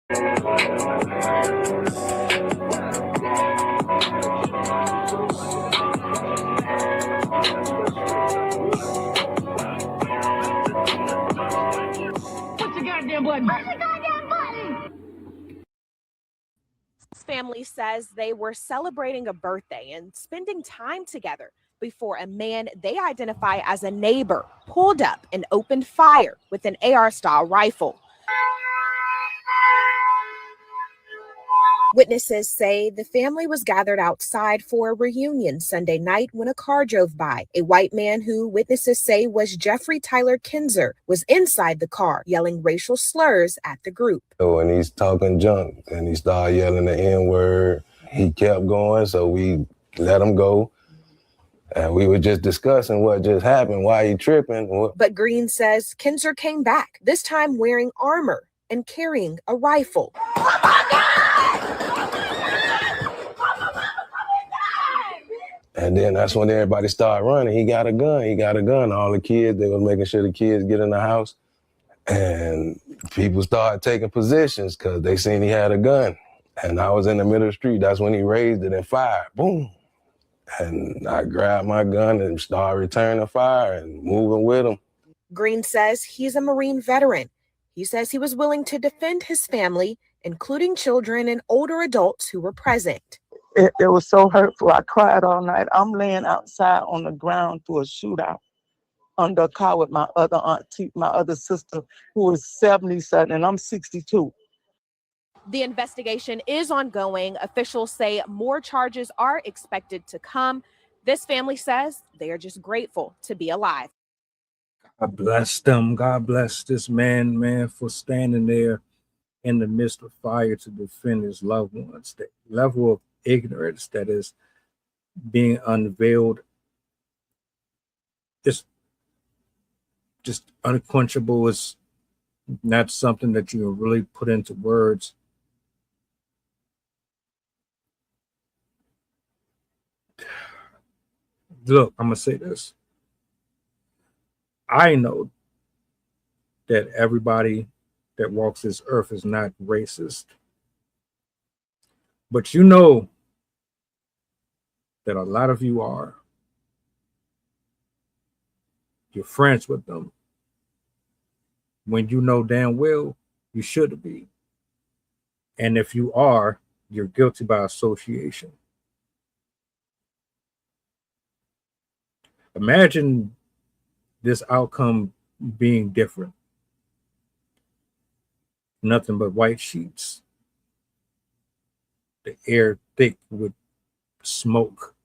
goddamn button. Push the goddamn button. Family says they were celebrating a birthday and spending time together before a man they identify as a neighbor pulled up and opened fire with an AR-style rifle. Witnesses say the family was gathered outside for a reunion Sunday night when a car drove by. A white man who witnesses say was Jeffrey Tyler Kinzer was inside the car yelling racial slurs at the group. And he's talking junk and he started yelling the N-word. He kept going, so we let him go. And we were just discussing what just happened, why he tripping. But Green says Kinzer came back, this time wearing armor and carrying a rifle. And then that's when everybody started running. He got a gun. All the kids, they were making sure the kids get in the house. And people started taking positions because they seen he had a gun. And I was in the middle of the street. That's when he raised it and fired. Boom. And I grabbed my gun and started returning fire and moving with him. Green says he's a Marine veteran. He says he was willing to defend his family, including children and older adults who were present. It was so hurtful. I cried all night. I'm laying outside on the ground through a shootout under a car with my other auntie, my other sister, who is 77, and I'm 62. The investigation is ongoing. Officials say more charges are expected to come. This family says they are just grateful to be alive. God bless them. God bless this man, for standing there in the midst of fire to defend his loved ones. The level of ignorance that is being unveiled is just unquenchable. It's not something that you can really put into words. Look, I'm going to say this. I know that everybody that walks this earth is not racist. But you know that a lot of you are. You're friends with them. When you know damn well you shouldn't be. And if you are, you're guilty by association. Imagine this outcome being different. Nothing but white sheets. The air thick with smoke.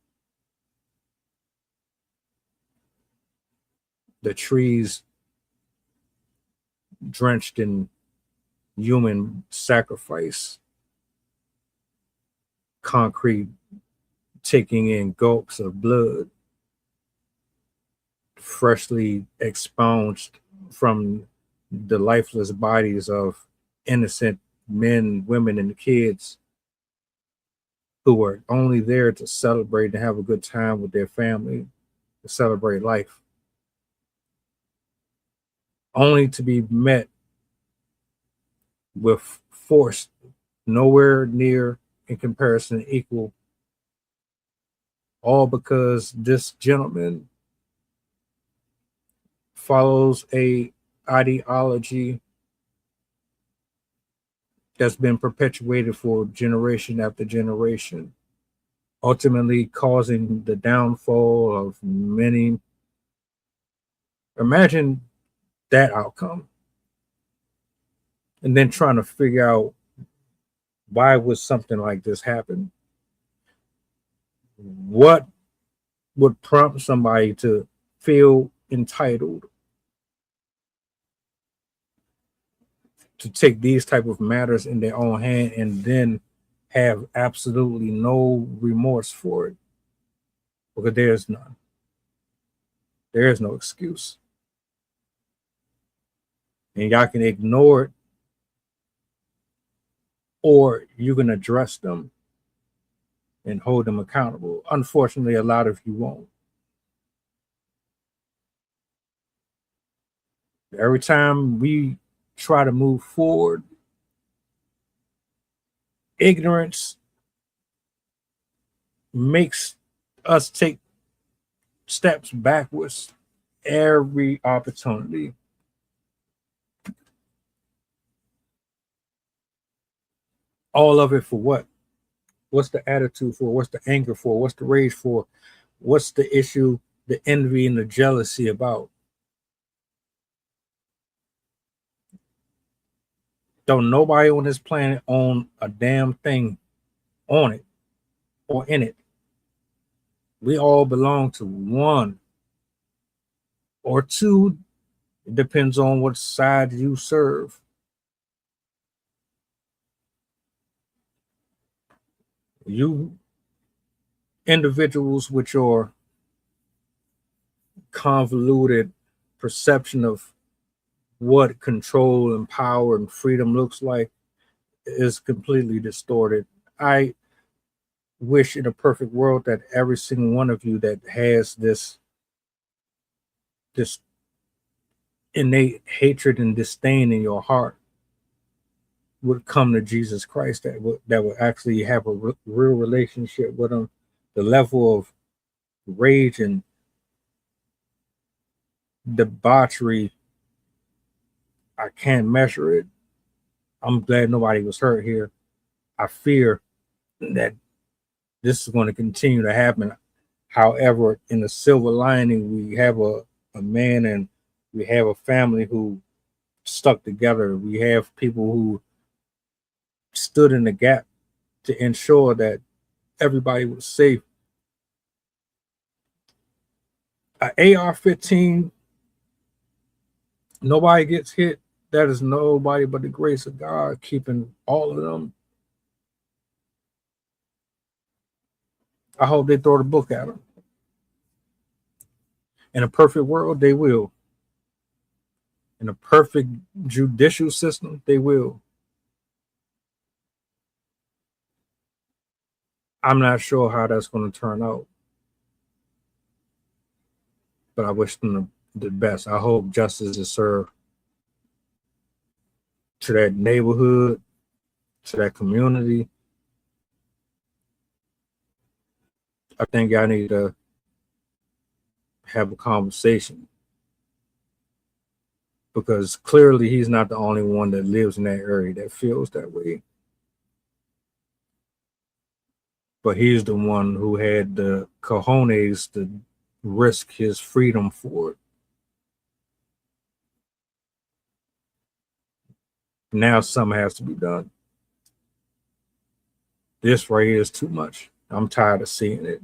The trees drenched in human sacrifice. Concrete taking in gulps of blood. Freshly expunged from the lifeless bodies of innocent men, women, and kids who were only there to celebrate and have a good time with their family, to celebrate life, only to be met with force nowhere near in comparison equal, all because this gentleman follows a ideology that's been perpetuated for generation after generation, ultimately causing the downfall of many. Imagine that outcome. And then trying to figure out why would something like this happen? What would prompt somebody to feel entitled to take these type of matters in their own hand and then have absolutely no remorse for it? Because there's none. There is no excuse. And y'all can ignore it, or you can address them and hold them accountable. Unfortunately, a lot of you won't. Every time we try to move forward, Ignorance makes us take steps backwards every opportunity. All of it for what? What's the attitude for? What's the anger for? What's the rage for? What's the issue, the envy and the jealousy about? Don't nobody on this planet own a damn thing on it or in it. We all belong to one or two. It depends on what side you serve. You individuals with your convoluted perception of what control and power and freedom looks like is completely distorted. I wish in a perfect world that every single one of you that has this innate hatred and disdain in your heart would come to Jesus Christ, that would actually have a real relationship with him. The level of rage and debauchery, I can't measure it. I'm glad nobody was hurt here. I fear that this is going to continue to happen. However, in the silver lining, we have a man and we have a family who stuck together. We have people who stood in the gap to ensure that everybody was safe. An AR-15, nobody gets hit. That is nobody but the grace of God keeping all of them. I hope they throw the book at them. In a perfect world, they will. In a perfect judicial system, they will. I'm not sure how that's going to turn out, but I wish them the best. I hope justice is served to that neighborhood, to that community. I think y'all need to have a conversation, because clearly he's not the only one that lives in that area that feels that way. But he's the one who had the cojones to risk his freedom for it. Now something has to be done. This right here is too much. I'm tired of seeing it.